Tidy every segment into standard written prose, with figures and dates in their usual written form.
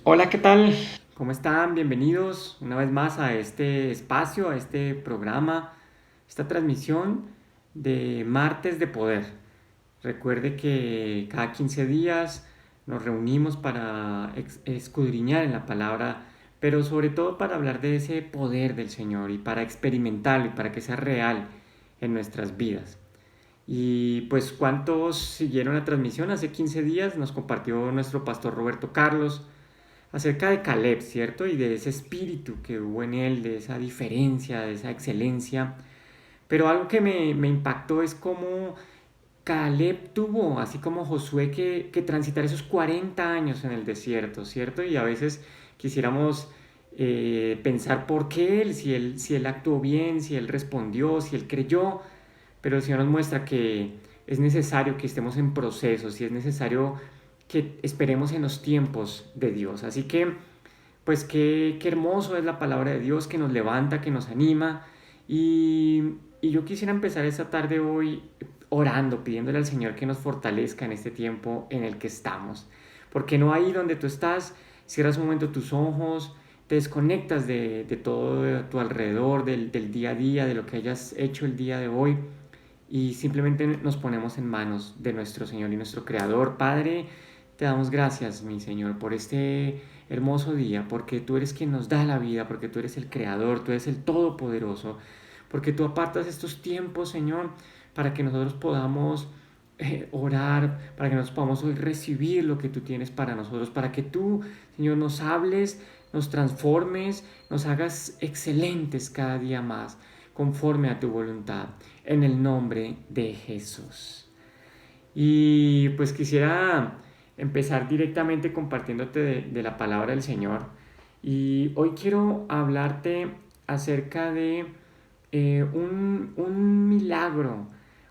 Hola, ¿qué tal? ¿Cómo están? Bienvenidos una vez más a este espacio, a este programa, esta transmisión de Martes de Poder. Recuerde que cada 15 días nos reunimos para escudriñar en la palabra, pero sobre todo para hablar de ese poder del Señor y para experimentarlo y para que sea real en nuestras vidas. Y pues cuántos siguieron la transmisión hace 15 días, nos compartió nuestro pastor Roberto Carlos acerca de Caleb, ¿cierto? Y de ese espíritu que hubo en él, de esa diferencia, de esa excelencia. Pero algo que me impactó es cómo Caleb tuvo, así como Josué, que transitar esos 40 años en el desierto, ¿cierto? Y a veces quisiéramos pensar por qué él, si él actuó bien, si él respondió, si él creyó, pero el Señor nos muestra que es necesario que estemos en procesos y es necesario que esperemos en los tiempos de Dios. Así que, pues qué hermoso es la palabra de Dios que nos levanta, que nos anima. Y yo quisiera empezar esta tarde hoy orando, pidiéndole al Señor que nos fortalezca en este tiempo en el que estamos. Porque no ahí donde tú estás, cierras un momento tus ojos, te desconectas de todo de tu alrededor, del día a día, de lo que hayas hecho el día de hoy y simplemente nos ponemos en manos de nuestro Señor y nuestro Creador. Padre, te damos gracias, mi Señor, por este hermoso día, porque tú eres quien nos da la vida, porque tú eres el Creador, tú eres el Todopoderoso, porque tú apartas estos tiempos, Señor, para que nosotros podamos orar, para que nosotros podamos hoy recibir lo que tú tienes para nosotros, para que tú, Señor, nos hables, nos transformes, nos hagas excelentes cada día más, conforme a tu voluntad, en el nombre de Jesús. Y pues quisiera empezar directamente compartiéndote de la palabra del Señor. Y hoy quiero hablarte acerca de un milagro,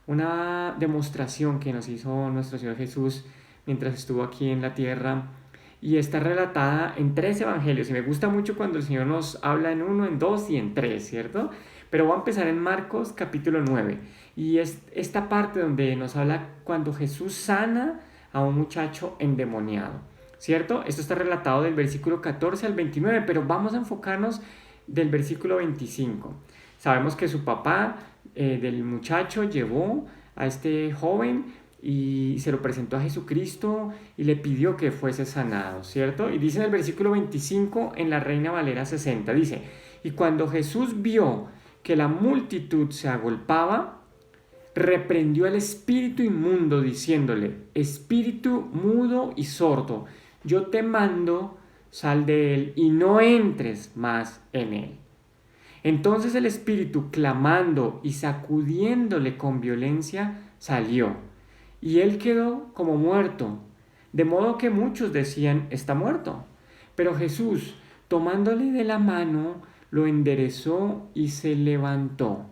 una demostración que nos hizo nuestro Señor Jesús mientras estuvo aquí en la tierra. Y está relatada en 3 evangelios. Y me gusta mucho cuando el Señor nos habla en uno, en dos y en tres, ¿cierto? Pero voy a empezar en Marcos capítulo 9. Y es esta parte donde nos habla cuando Jesús sana a un muchacho endemoniado, ¿cierto? Esto está relatado del versículo 14 al 29, pero vamos a enfocarnos del versículo 25. Sabemos que su papá del muchacho llevó a este joven y se lo presentó a Jesucristo y le pidió que fuese sanado, ¿cierto? Y dice en el versículo 25 en la Reina Valera 60, dice, y cuando Jesús vio que la multitud se agolpaba, reprendió al espíritu inmundo diciéndole, espíritu mudo y sordo, yo te mando, sal de él y no entres más en él. Entonces el espíritu, clamando y sacudiéndole con violencia, salió, y él quedó como muerto, de modo que muchos decían, está muerto. Pero Jesús, tomándole de la mano, lo enderezó y se levantó.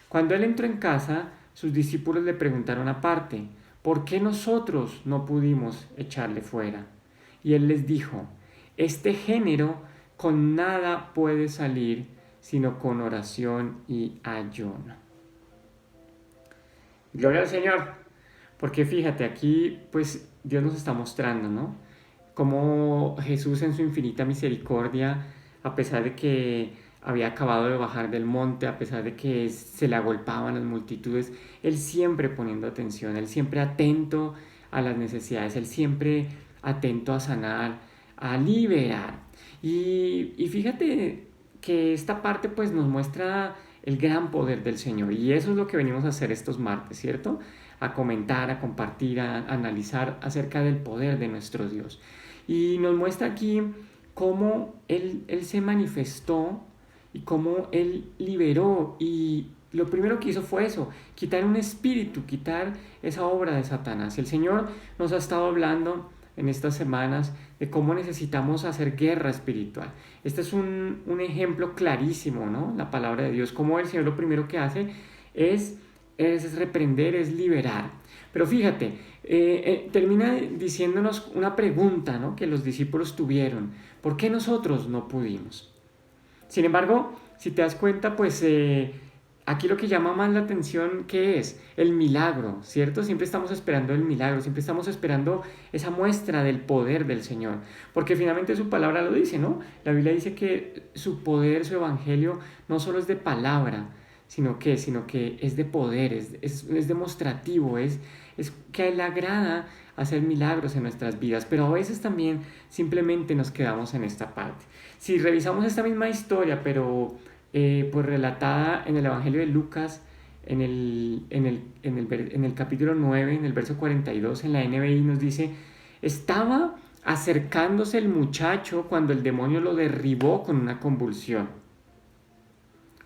Cuando él entró en casa, sus discípulos le preguntaron aparte, ¿por qué nosotros no pudimos echarle fuera? Y él les dijo, este género con nada puede salir sino con oración y ayuno. Gloria al Señor, porque fíjate, aquí pues Dios nos está mostrando, ¿no? Cómo Jesús en su infinita misericordia, a pesar de que había acabado de bajar del monte, a pesar de que se le agolpaban las multitudes, Él siempre poniendo atención, Él siempre atento a las necesidades, Él siempre atento a sanar, a liberar. Y fíjate que esta parte pues nos muestra el gran poder del Señor y eso es lo que venimos a hacer estos martes, ¿cierto? A comentar, a compartir, a analizar acerca del poder de nuestro Dios. Y nos muestra aquí cómo Él se manifestó y cómo Él liberó. Y lo primero que hizo fue eso, quitar un espíritu, quitar esa obra de Satanás. El Señor nos ha estado hablando en estas semanas de cómo necesitamos hacer guerra espiritual. Este es un ejemplo clarísimo, ¿no? La palabra de Dios, cómo el Señor lo primero que hace es reprender, es liberar. Pero fíjate, termina diciéndonos una pregunta, ¿no?, que los discípulos tuvieron. ¿Por qué nosotros no pudimos? Sin embargo, si te das cuenta, pues aquí lo que llama más la atención, ¿qué es? El milagro, ¿cierto? Siempre estamos esperando el milagro, siempre estamos esperando esa muestra del poder del Señor, porque finalmente su palabra lo dice, ¿no? La Biblia dice que su poder, su evangelio, no solo es de palabra, sino que es de poder, es demostrativo, es que a Él le agrada hacer milagros en nuestras vidas, pero a veces también simplemente nos quedamos en esta parte. Si revisamos esta misma historia, pero pues relatada en el Evangelio de Lucas, en el capítulo 9, en el verso 42, en la NBI nos dice, estaba acercándose el muchacho cuando el demonio lo derribó con una convulsión.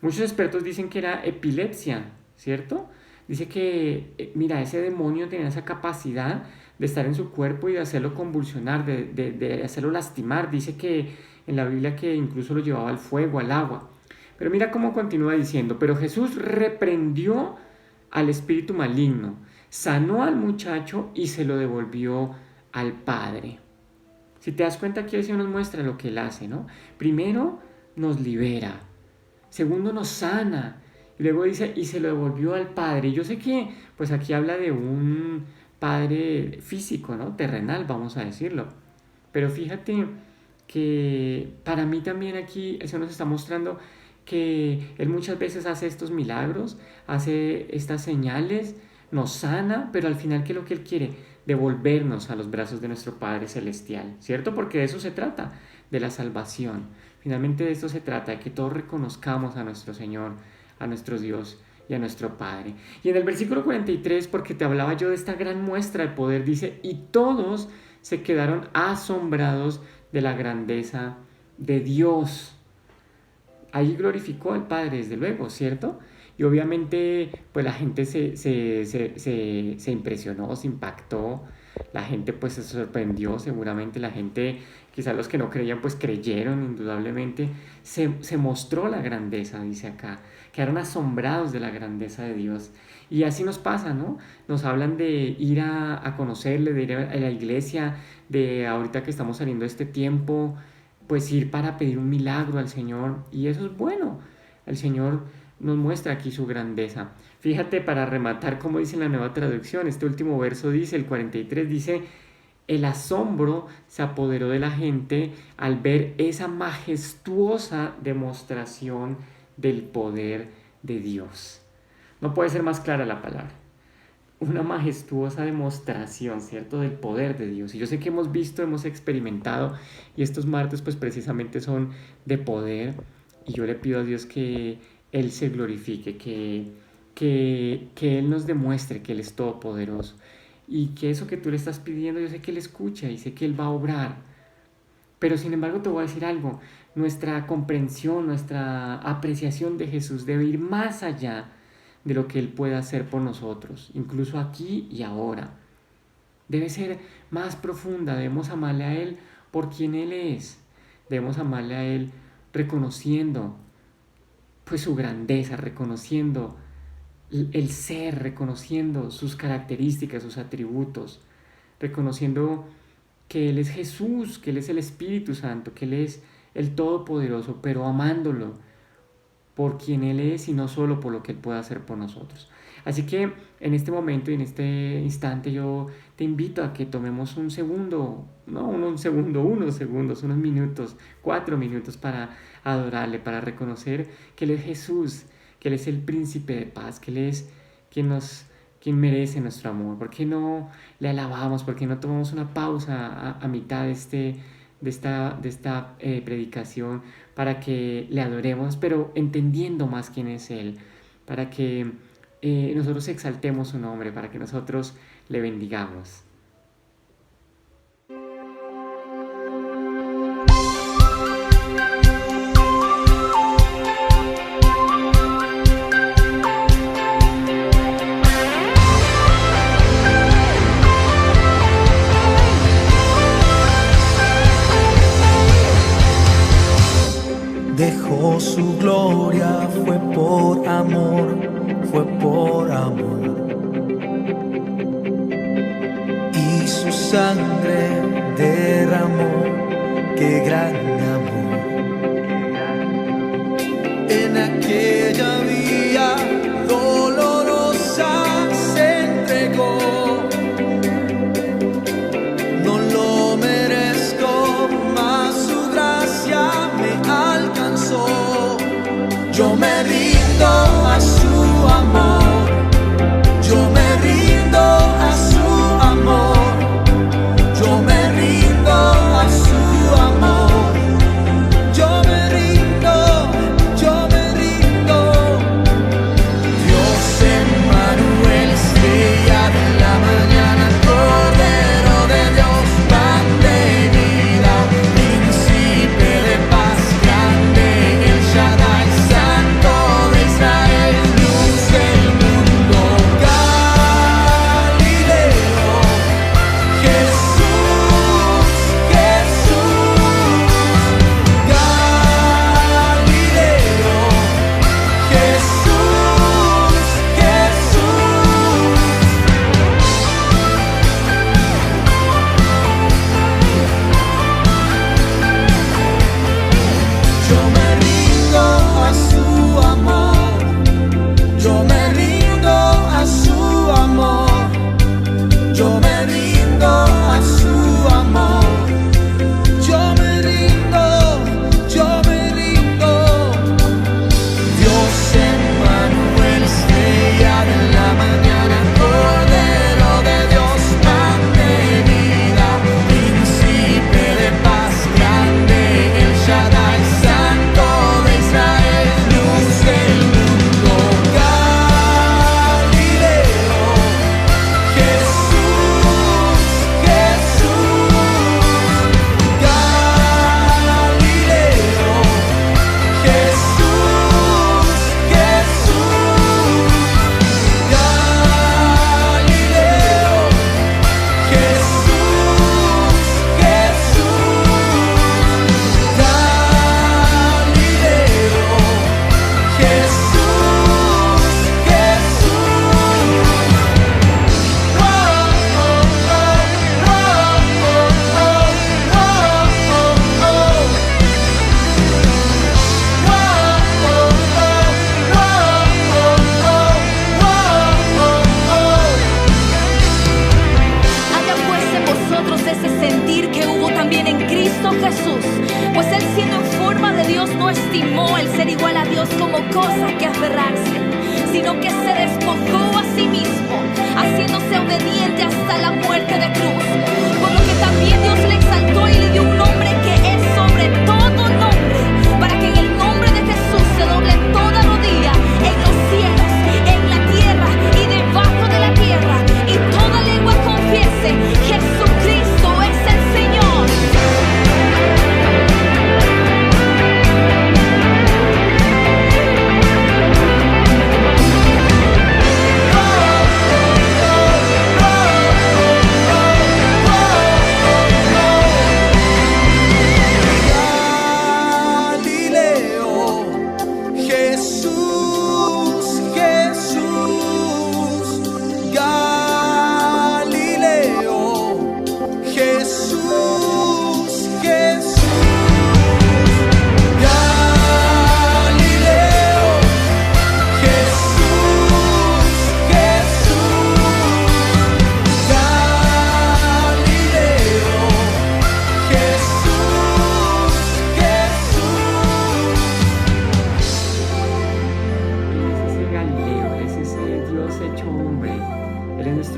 Muchos expertos dicen que era epilepsia, ¿cierto? Dice que, mira, ese demonio tenía esa capacidad de estar en su cuerpo y de hacerlo convulsionar, de hacerlo lastimar. Dice que en la Biblia que incluso lo llevaba al fuego, al agua. Pero mira cómo continúa diciendo, pero Jesús reprendió al espíritu maligno, sanó al muchacho y se lo devolvió al Padre. Si te das cuenta, aquí el Señor nos muestra lo que Él hace, ¿no? Primero nos libera, segundo nos sana, y luego dice, y se lo devolvió al Padre. Yo sé que, pues aquí habla de un Padre físico, ¿no? Terrenal, vamos a decirlo. Pero fíjate que para mí también aquí el Señor nos está mostrando que Él muchas veces hace estos milagros, hace estas señales, nos sana, pero al final, ¿qué es lo que Él quiere? Devolvernos a los brazos de nuestro Padre Celestial, ¿cierto? Porque de eso se trata, de la salvación. Finalmente de esto se trata, de que todos reconozcamos a nuestro Señor, a nuestro Dios y a nuestro Padre. Y en el versículo 43, porque te hablaba yo de esta gran muestra de poder, dice, y todos se quedaron asombrados de la grandeza de Dios. Ahí glorificó al Padre, desde luego, ¿cierto? Y obviamente, pues la gente se impresionó, se impactó, la gente pues se sorprendió, seguramente la gente, quizás los que no creían, pues creyeron indudablemente, se mostró la grandeza, dice acá, quedaron asombrados de la grandeza de Dios. Y así nos pasa, ¿no? Nos hablan de ir a conocerle, de ir a la iglesia, de ahorita que estamos saliendo de este tiempo, pues ir para pedir un milagro al Señor, y eso es bueno. El Señor nos muestra aquí su grandeza. Fíjate, para rematar, como dice la Nueva Traducción, este último verso dice, el 43 dice, el asombro se apoderó de la gente al ver esa majestuosa demostración del poder de Dios. No puede ser más clara la palabra. Una majestuosa demostración, ¿cierto?, del poder de Dios. Y yo sé que hemos visto, hemos experimentado, y estos martes pues precisamente son de poder, y yo le pido a Dios que Él se glorifique, que Él nos demuestre que Él es todopoderoso, y que eso que tú le estás pidiendo, yo sé que Él escucha, y sé que Él va a obrar. Pero sin embargo te voy a decir algo, nuestra comprensión, nuestra apreciación de Jesús debe ir más allá de lo que Él pueda hacer por nosotros, incluso aquí y ahora. Debe ser más profunda, debemos amarle a Él por quien Él es, debemos amarle a Él reconociendo pues su grandeza, reconociendo el ser, reconociendo sus características, sus atributos, reconociendo que Él es Jesús, que Él es el Espíritu Santo, que Él es el Todopoderoso, pero amándolo por quien Él es y no solo por lo que Él puede hacer por nosotros. Así que en este momento y en este instante yo te invito a que tomemos un segundo, no un segundo, unos segundos, unos minutos, 4 minutos para adorarle, para reconocer que Él es Jesús, que Él es el príncipe de paz, que Él es quien merece nuestro amor. ¿Por qué no le alabamos? ¿Por qué no tomamos una pausa a mitad de esta predicación para que le adoremos, pero entendiendo más quién es Él, para que nosotros exaltemos su nombre, para que nosotros le bendigamos? Dejó su gloria, fue por amor, fue por amor. Y su sangre derramó, qué gran amor. En aquella vía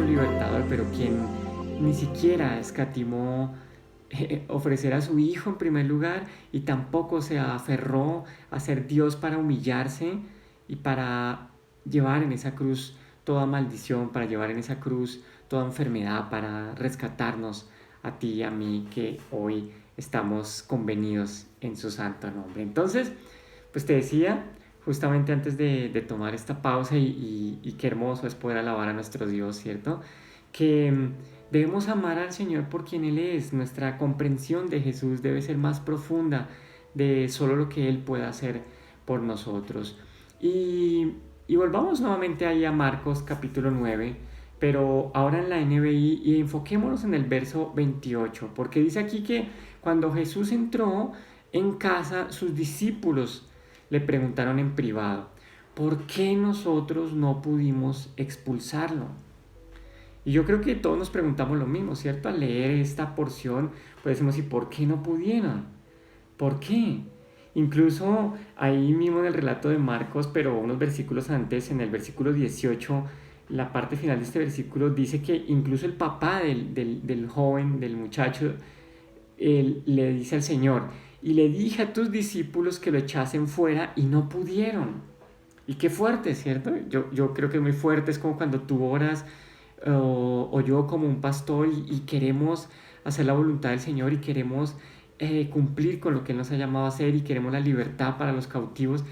nuestro libertador, pero quien ni siquiera escatimó ofrecer a su hijo en primer lugar y tampoco se aferró a ser Dios para humillarse y para llevar en esa cruz toda maldición, para llevar en esa cruz toda enfermedad, para rescatarnos a ti y a mí que hoy estamos convenidos en su santo nombre. Entonces, pues te decía, justamente antes de tomar esta pausa y qué hermoso es poder alabar a nuestro Dios, ¿cierto? Que debemos amar al Señor por quien Él es. Nuestra comprensión de Jesús debe ser más profunda de solo lo que Él puede hacer por nosotros. Y volvamos nuevamente ahí a Marcos capítulo 9, pero ahora en la NBI, y enfoquémonos en el verso 28, porque dice aquí que cuando Jesús entró en casa, sus discípulos le preguntaron en privado, ¿por qué nosotros no pudimos expulsarlo? Y yo creo que todos nos preguntamos lo mismo, ¿cierto? Al leer esta porción, pues decimos, ¿y por qué no pudieron? ¿Por qué? Incluso ahí mismo en el relato de Marcos, pero unos versículos antes, en el versículo 18, la parte final de este versículo dice que incluso el papá del joven, del muchacho, él le dice al Señor, y le dije a tus discípulos que lo echasen fuera y no pudieron. Y qué fuerte, ¿cierto? Yo creo que es muy fuerte, es como cuando tú oras o yo como un pastor y queremos hacer la voluntad del Señor y queremos cumplir con lo que Él nos ha llamado a hacer y queremos la libertad para los cautivos.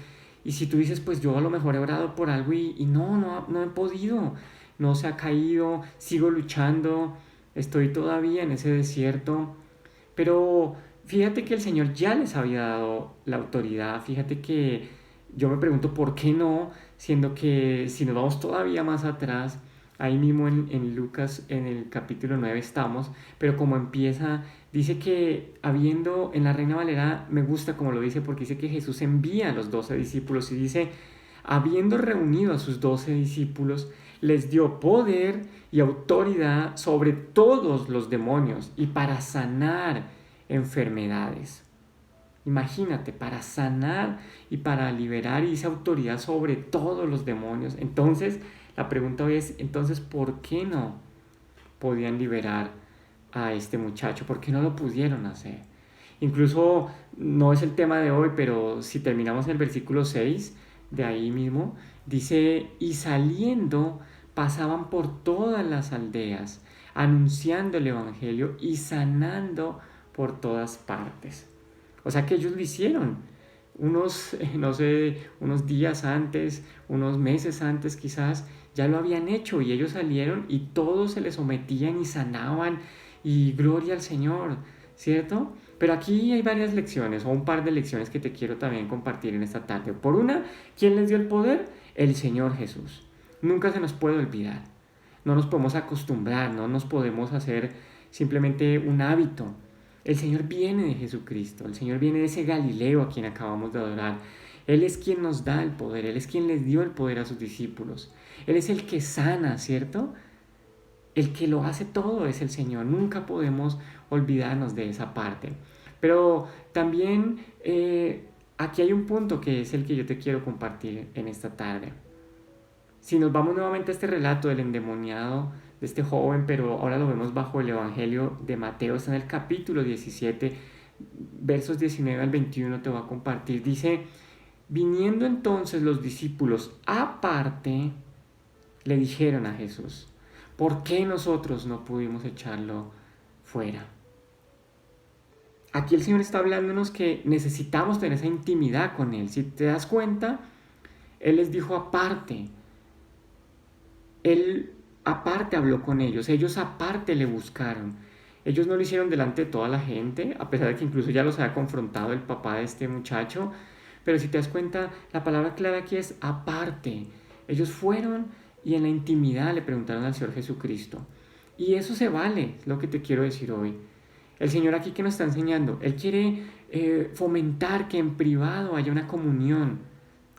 Y si tú dices, pues yo a lo mejor he orado por algo y no he podido, no se ha caído, sigo luchando, estoy todavía en ese desierto, pero fíjate que el Señor ya les había dado la autoridad, fíjate que yo me pregunto por qué no, siendo que si nos vamos todavía más atrás, ahí mismo en Lucas en el capítulo 9 estamos, pero como empieza, dice que habiendo, en la Reina Valera me gusta como lo dice porque dice que Jesús envía a los 12 discípulos y dice, habiendo reunido a sus 12 discípulos, les dio poder y autoridad sobre todos los demonios y para sanar enfermedades. Imagínate, para sanar y para liberar y esa autoridad sobre todos los demonios. Entonces, la pregunta hoy es, entonces, ¿por qué no podían liberar a este muchacho? ¿Por qué no lo pudieron hacer? Incluso no es el tema de hoy, pero si terminamos en el versículo 6, de ahí mismo, dice, y saliendo pasaban por todas las aldeas, anunciando el evangelio y sanando por todas partes. O sea que ellos lo hicieron unos, no sé, unos días antes, unos meses antes quizás, ya lo habían hecho y ellos salieron y todos se les sometían y sanaban y gloria al Señor, ¿cierto? Pero aquí hay varias lecciones o un par de lecciones que te quiero también compartir en esta tarde. Por una, ¿quién les dio el poder? El Señor Jesús. Nunca se nos puede olvidar. No nos podemos acostumbrar, no nos podemos hacer simplemente un hábito. El Señor viene de Jesucristo, el Señor viene de ese Galileo a quien acabamos de adorar. Él es quien nos da el poder, Él es quien les dio el poder a sus discípulos. Él es el que sana, ¿cierto? El que lo hace todo es el Señor. Nunca podemos olvidarnos de esa parte. Pero también aquí hay un punto que es el que yo te quiero compartir en esta tarde. Si nos vamos nuevamente a este relato del endemoniado, de este joven, pero ahora lo vemos bajo el Evangelio de Mateo, está en el capítulo 17, versos 19 al 21 te voy a compartir. Dice, viniendo entonces los discípulos aparte, le dijeron a Jesús, ¿por qué nosotros no pudimos echarlo fuera? Aquí el Señor está hablándonos que necesitamos tener esa intimidad con Él. Si te das cuenta, Él les dijo aparte. Él aparte habló con ellos aparte le buscaron. Ellos no lo hicieron delante de toda la gente, a pesar de que incluso ya los había confrontado el papá de este muchacho. Pero si te das cuenta, la palabra clave aquí es aparte. Ellos fueron y en la intimidad le preguntaron al Señor Jesucristo. Y eso se vale, es lo que te quiero decir hoy. El Señor aquí que nos está enseñando, Él quiere fomentar que en privado haya una comunión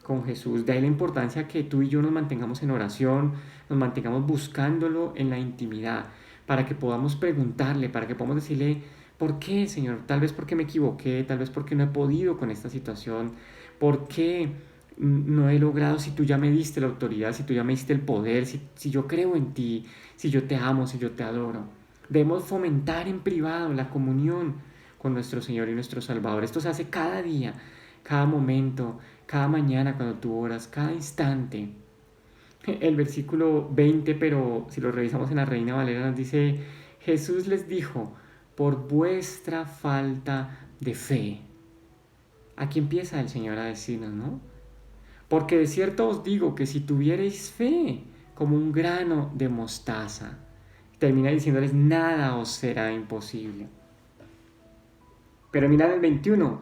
con Jesús. De ahí la importancia que tú y yo nos mantengamos en oración, nos mantengamos buscándolo en la intimidad, para que podamos preguntarle, para que podamos decirle, ¿por qué, Señor? Tal vez porque me equivoqué, tal vez porque no he podido con esta situación, ¿por qué no he logrado si tú ya me diste la autoridad, si tú ya me diste el poder, si yo creo en ti, si yo te amo, si yo te adoro. Debemos fomentar en privado la comunión con nuestro Señor y nuestro Salvador. Esto se hace cada día, cada momento, cada mañana cuando tú oras, cada instante. El versículo 20, pero si lo revisamos en la Reina Valera, nos dice, Jesús les dijo, por vuestra falta de fe. Aquí empieza el Señor a decirnos, ¿no? Porque de cierto os digo que si tuviereis fe como un grano de mostaza, termina diciéndoles, nada os será imposible. Pero mirad el 21,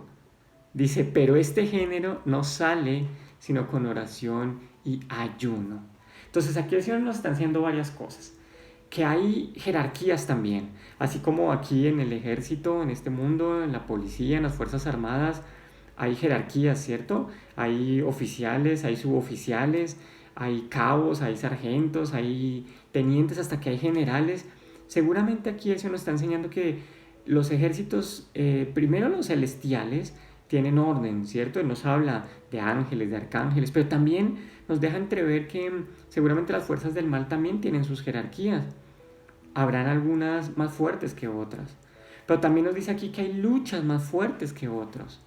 dice, pero este género no sale sino con oración y ayuno. Entonces aquí el Señor nos está enseñando varias cosas. Que hay jerarquías también, así como aquí en el ejército, en este mundo, en la policía, en las Fuerzas Armadas, hay jerarquías, ¿cierto? Hay oficiales, hay suboficiales, hay cabos, hay sargentos, hay tenientes, hasta que hay generales. Seguramente aquí el Señor nos está enseñando que los ejércitos, primero los celestiales, tienen orden, ¿cierto? Él nos habla de ángeles, de arcángeles, pero también nos deja entrever que seguramente las fuerzas del mal también tienen sus jerarquías. Habrán algunas más fuertes que otras, pero también nos dice aquí que hay luchas más fuertes que otras.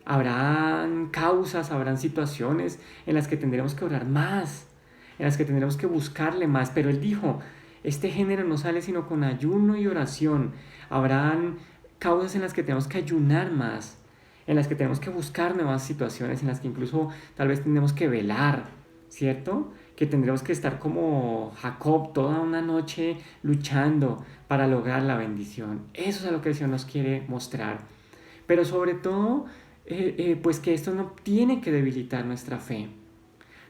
Habrán causas, habrán situaciones en las que tendremos que orar más, en las que tendremos que buscarle más, pero Él dijo, este género no sale sino con ayuno y oración. Habrán causas en las que tenemos que ayunar más, en las que tenemos que buscar nuevas situaciones, en las que incluso tal vez tendremos que velar, ¿cierto? Que tendremos que estar como Jacob toda una noche luchando para lograr la bendición. Eso es a lo que el Señor nos quiere mostrar. Pero sobre todo, pues que esto no tiene que debilitar nuestra fe.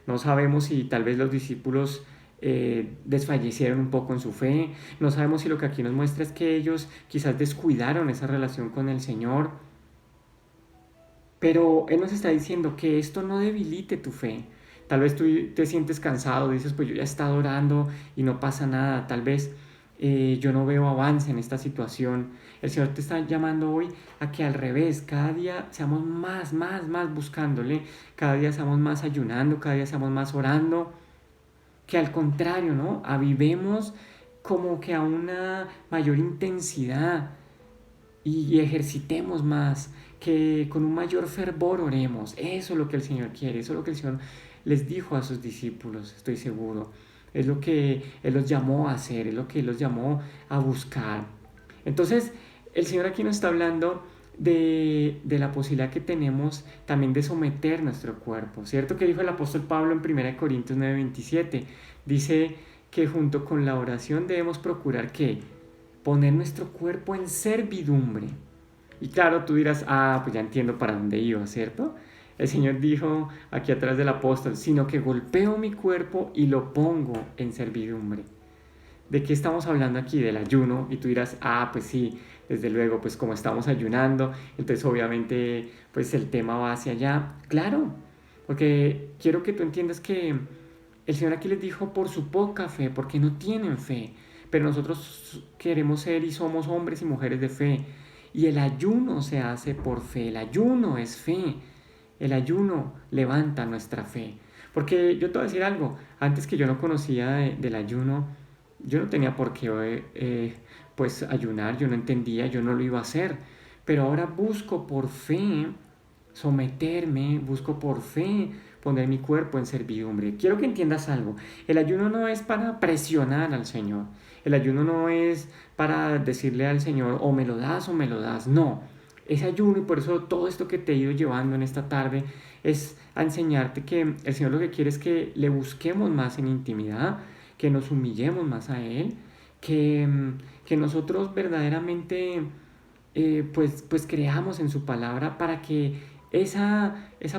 No sabemos si tal vez los discípulos desfallecieron un poco en su fe. No sabemos si lo que aquí nos muestra es que ellos quizás descuidaron esa relación con el Señor. Pero Él nos está diciendo que esto no debilite tu fe. Tal vez tú te sientes cansado, dices, pues yo ya he estado orando y no pasa nada. Tal vez yo no veo avance en esta situación. El Señor te está llamando hoy a que al revés, cada día seamos más buscándole. Cada día seamos más ayunando, cada día seamos más orando. Que al contrario, ¿no? Avivemos como que a una mayor intensidad y ejercitemos más, que con un mayor fervor oremos. Eso es lo que el Señor quiere, eso es lo que el Señor les dijo a sus discípulos, estoy seguro. Es lo que Él los llamó a hacer, es lo que Él los llamó a buscar. Entonces, el Señor aquí nos está hablando de la posibilidad que tenemos también de someter nuestro cuerpo, ¿cierto? Que dijo el apóstol Pablo en 1 Corintios 9:27, dice que junto con la oración debemos procurar que poner nuestro cuerpo en servidumbre. Y claro, tú dirás, pues ya entiendo para dónde iba, ¿cierto? El Señor dijo aquí atrás del apóstol, sino que golpeo mi cuerpo y lo pongo en servidumbre. ¿De qué estamos hablando aquí? Del ayuno. Y tú dirás, pues sí, desde luego, pues como estamos ayunando, entonces obviamente pues el tema va hacia allá. Claro, porque quiero que tú entiendas que el Señor aquí les dijo por su poca fe, porque no tienen fe. Pero nosotros queremos ser y somos hombres y mujeres de fe. Y el ayuno se hace por fe, el ayuno es fe. El ayuno levanta nuestra fe. Porque yo te voy a decir algo, antes que yo no conocía del ayuno, yo no tenía por qué pues ayunar, yo no entendía, yo no lo iba a hacer. Pero ahora busco por fe someterme, busco por fe poner mi cuerpo en servidumbre. Quiero que entiendas algo. El ayuno no es para presionar al Señor. El ayuno no es para decirle al Señor, o me lo das o me lo das. No. Es ayuno y por eso todo esto que te he ido llevando en esta tarde es a enseñarte que el Señor lo que quiere es que le busquemos más en intimidad, que nos humillemos más a Él, que nosotros verdaderamente pues creamos en su palabra para que esa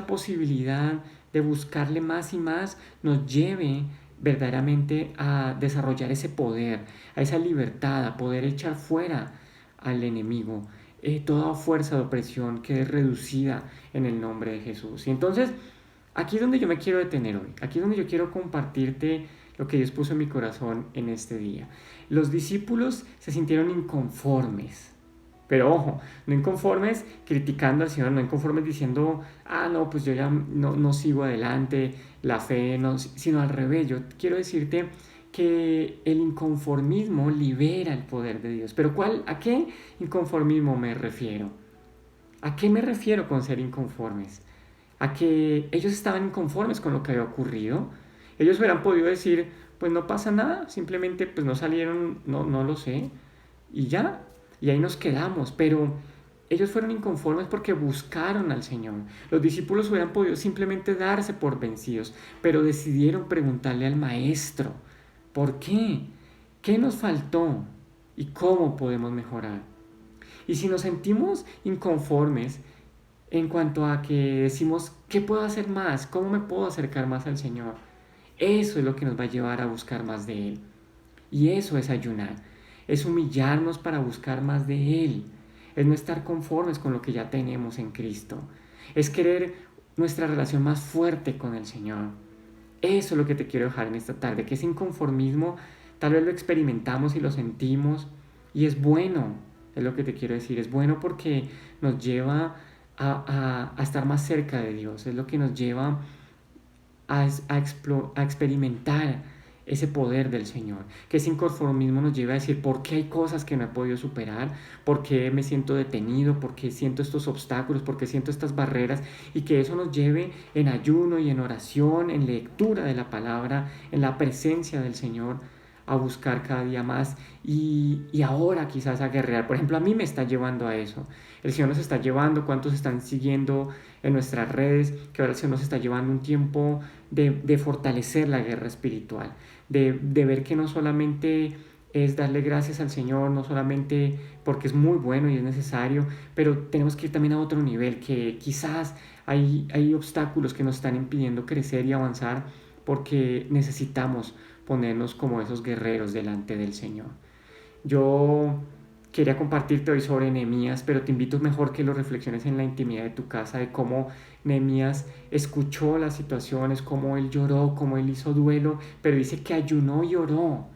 posibilidad de buscarle más y más nos lleve verdaderamente a desarrollar ese poder, a esa libertad, a poder echar fuera al enemigo. Toda fuerza de opresión quede reducida en el nombre de Jesús. Y entonces, aquí es donde yo me quiero detener hoy. Aquí es donde yo quiero compartirte lo que Dios puso en mi corazón en este día. Los discípulos se sintieron inconformes. Pero ojo, no inconformes criticando al Señor, no inconformes diciendo, no, pues yo ya no sigo adelante, la fe no, sino al revés. Yo quiero decirte que el inconformismo libera el poder de Dios. Pero ¿a qué inconformismo me refiero? ¿A qué me refiero con ser inconformes? A que ellos estaban inconformes con lo que había ocurrido. Ellos hubieran podido decir, pues no pasa nada, simplemente pues no salieron, no lo sé, y ya, y ahí nos quedamos. Pero ellos fueron inconformes porque buscaron al Señor. Los discípulos hubieran podido simplemente darse por vencidos, pero decidieron preguntarle al Maestro, ¿por qué? ¿Qué nos faltó? ¿Y cómo podemos mejorar? Y si nos sentimos inconformes en cuanto a que decimos, ¿qué puedo hacer más? ¿Cómo me puedo acercar más al Señor? Eso es lo que nos va a llevar a buscar más de Él. Y eso es ayunar. Es humillarnos para buscar más de Él. Es no estar conformes con lo que ya tenemos en Cristo. Es querer nuestra relación más fuerte con el Señor. Eso es lo que te quiero dejar en esta tarde, que ese inconformismo tal vez lo experimentamos y lo sentimos y es bueno, es lo que te quiero decir, es bueno porque nos lleva a estar más cerca de Dios, es lo que nos lleva a experimentar ese poder del Señor, que ese inconformismo nos lleva a decir por qué hay cosas que no he podido superar, por qué me siento detenido, por qué siento estos obstáculos, por qué siento estas barreras, y que eso nos lleve en ayuno y en oración, en lectura de la palabra, en la presencia del Señor, a buscar cada día más y ahora quizás a guerrear. Por ejemplo, a mí me está llevando a eso. El Señor nos está llevando, cuántos están siguiendo en nuestras redes, que ahora el Señor nos está llevando un tiempo de fortalecer la guerra espiritual, de ver que no solamente es darle gracias al Señor, no solamente porque es muy bueno y es necesario, pero tenemos que ir también a otro nivel, que quizás hay obstáculos que nos están impidiendo crecer y avanzar porque necesitamos ponernos como esos guerreros delante del Señor. Yo quería compartirte hoy sobre Nehemías, pero te invito mejor que lo reflexiones en la intimidad de tu casa, de cómo Nehemías escuchó las situaciones, cómo él lloró, cómo él hizo duelo, pero dice que ayunó y oró.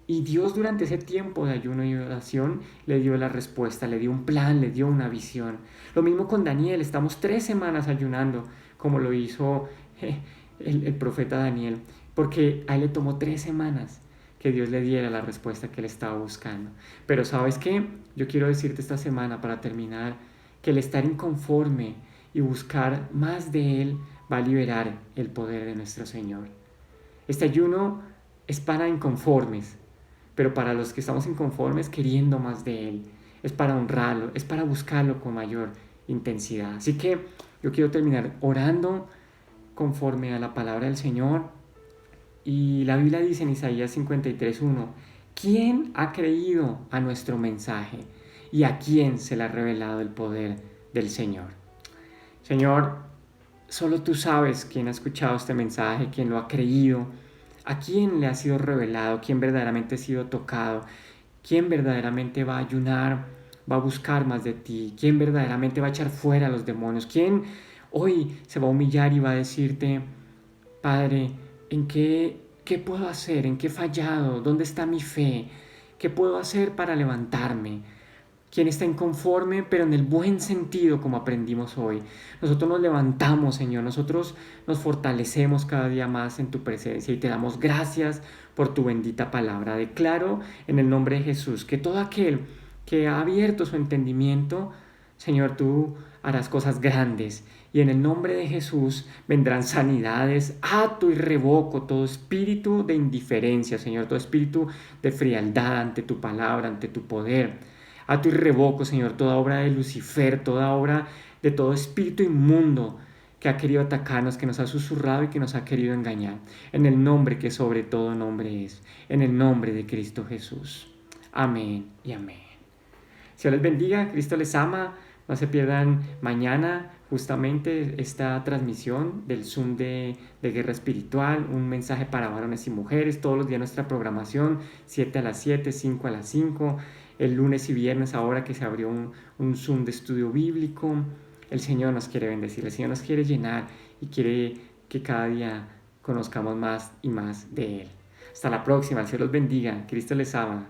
Y Dios durante ese tiempo de ayuno y oración le dio la respuesta, le dio un plan, le dio una visión. Lo mismo con Daniel, estamos 3 semanas ayunando, como lo hizo el profeta Daniel, porque a él le tomó 3 semanas que Dios le diera la respuesta que él estaba buscando. Pero ¿sabes qué? Yo quiero decirte esta semana para terminar que el estar inconforme y buscar más de Él va a liberar el poder de nuestro Señor. Este ayuno es para inconformes, pero para los que estamos inconformes queriendo más de Él. Es para honrarlo, es para buscarlo con mayor intensidad. Así que yo quiero terminar orando conforme a la palabra del Señor. Y la Biblia dice en Isaías 53:1, ¿quién ha creído a nuestro mensaje? ¿Y a quién se le ha revelado el poder del Señor? Señor, solo tú sabes quién ha escuchado este mensaje, quién lo ha creído, a quién le ha sido revelado, quién verdaderamente ha sido tocado, quién verdaderamente va a ayunar, va a buscar más de ti, quién verdaderamente va a echar fuera a los demonios, quién hoy se va a humillar y va a decirte, Padre, ¿qué puedo hacer? ¿En qué he fallado? ¿Dónde está mi fe? ¿Qué puedo hacer para levantarme? Quien está inconforme, pero en el buen sentido, como aprendimos hoy. Nosotros nos levantamos, Señor, nosotros nos fortalecemos cada día más en tu presencia y te damos gracias por tu bendita palabra. Declaro en el nombre de Jesús que todo aquel que ha abierto su entendimiento, Señor, tú harás cosas grandes. Y en el nombre de Jesús vendrán sanidades. Ato y revoco todo espíritu de indiferencia, Señor, todo espíritu de frialdad ante tu palabra, ante tu poder. Ato y revoco, Señor, toda obra de Lucifer, toda obra de todo espíritu inmundo que ha querido atacarnos, que nos ha susurrado y que nos ha querido engañar. En el nombre que sobre todo nombre es. En el nombre de Cristo Jesús. Amén y amén. Dios les bendiga, Cristo les ama. No se pierdan mañana justamente esta transmisión del Zoom de Guerra Espiritual, un mensaje para varones y mujeres, todos los días nuestra programación, 7 a las 7, 5 a las 5, el lunes y viernes ahora que se abrió un Zoom de estudio bíblico. El Señor nos quiere bendecir, el Señor nos quiere llenar y quiere que cada día conozcamos más y más de Él. Hasta la próxima, el Señor los bendiga, Cristo les ama.